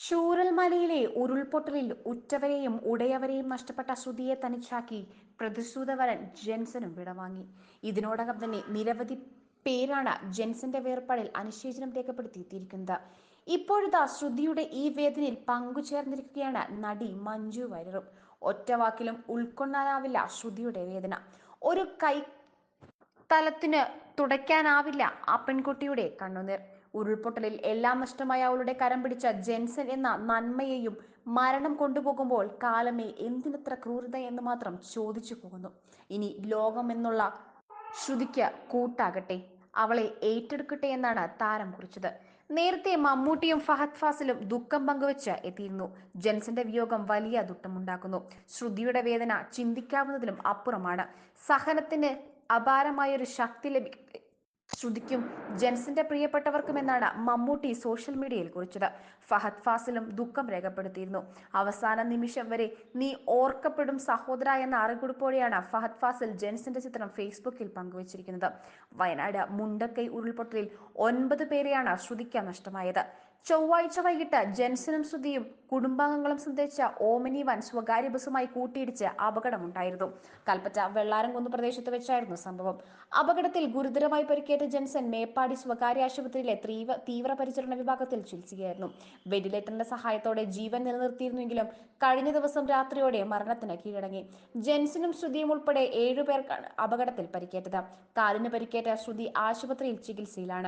ചൂരൽമലയിലെ ഉരുൾപൊട്ടലിൽ ഉറ്റവരെയും ഉടയവരെയും നഷ്ടപ്പെട്ട ശ്രുതിയെ തനിച്ചാക്കി പ്രതിശ്രുതവരൻ ജെൻസനും വിടവാങ്ങി. ഇതിനോടകം തന്നെ നിരവധി പേരാണ് ജെൻസന്റെ വേർപാടിൽ അനുശോചനം രേഖപ്പെടുത്തിയിരിക്കുന്നത്. ഇപ്പോഴത്തെ ശ്രുതിയുടെ ഈ വേദനയിൽ പങ്കുചേർന്നിരിക്കുകയാണ് നടി മഞ്ജു വാര്യറും. ഒറ്റവാക്കിലും ഉൾക്കൊള്ളാനാവില്ല ശ്രുതിയുടെ വേദന. ഒരു കൈ തലത്തിന് തുടയ്ക്കാനാവില്ല ആ പെൺകുട്ടിയുടെ കണ്ണുനീർ. ഉരുൾപൊട്ടലിൽ എല്ലാം നഷ്ടമായ അവളുടെ കരം പിടിച്ച ജെൻസൺ എന്ന നന്മയെയും മരണം കൊണ്ടുപോകുമ്പോൾ കാലമേ എന്തിനത്ര ക്രൂരത എന്ന് മാത്രം ചോദിച്ചു പോകുന്നു. ഇനി ലോകം എന്നുള്ള ശ്രുതിക്ക് കൂട്ടാകട്ടെ, അവളെ ഏറ്റെടുക്കട്ടെ എന്നാണ് താരം കുറിച്ചത്. നേരത്തെ മമ്മൂട്ടിയും ഫഹദ് ഫാസിലും ദുഃഖം പങ്കുവച്ച് എത്തിയിരുന്നു. ജെൻസന്റെ വിയോഗം വലിയ ദുഃഖമുണ്ടാക്കുന്നു. ശ്രുതിയുടെ വേദന ചിന്തിക്കാവുന്നതിലും അപ്പുറമാണ്. സഹനത്തിന് അപാരമായൊരു ശക്തി ലഭിക്കട്ടെ ശ്രുതിക്കും ജെൻസന്റെ പ്രിയപ്പെട്ടവർക്കുമെന്നാണ് മമ്മൂട്ടി സോഷ്യൽ മീഡിയയിൽ കുറിച്ചത്. ഫഹദ് ഫാസിലും ദുഃഖം രേഖപ്പെടുത്തിയിരുന്നു. അവസാന നിമിഷം വരെ നീ ഓർക്കപ്പെടും സഹോദര എന്ന അറിയിപ്പോടെയാണ് ഫഹദ് ഫാസിൽ ജെൻസന്റെ ചിത്രം ഫേസ്ബുക്കിൽ പങ്കുവച്ചിരിക്കുന്നത്. വയനാട് മുണ്ടക്കൈ ഉരുൾപൊട്ടലിൽ 9 പേരെയാണ് ശ്രുതിക്ക് നഷ്ടമായത്. ചൊവ്വാഴ്ച വൈകിട്ട് ജെൻസനും ശ്രുതിയും കുടുംബാംഗങ്ങളും സഞ്ചരിച്ച ഓമിനി വാൻ സ്വകാര്യ ബസുമായി കൂട്ടിയിടിച്ച് അപകടമുണ്ടായിരുന്നു. കൽപ്പറ്റ വെള്ളാരംകുന്ന് പ്രദേശത്ത് വെച്ചായിരുന്നു സംഭവം. അപകടത്തിൽ ഗുരുതരമായി പരിക്കേറ്റ ജെൻസൺ മേപ്പാടി സ്വകാര്യ ആശുപത്രിയിലെ തീവ്രപരിചരണ വിഭാഗത്തിൽ ചികിത്സയായിരുന്നു. വെന്റിലേറ്ററിന്റെ സഹായത്തോടെ ജീവൻ നിലനിർത്തിയിരുന്നെങ്കിലും കഴിഞ്ഞ ദിവസം രാത്രിയോടെ മരണത്തിന് കീഴടങ്ങി. ജെൻസനും ശ്രുതിയും ഉൾപ്പെടെ 7 പേർക്കാണ് അപകടത്തിൽ പരിക്കേറ്റത്. കാലിന് പരിക്കേറ്റ ശ്രുതി ആശുപത്രിയിൽ ചികിത്സയിലാണ്.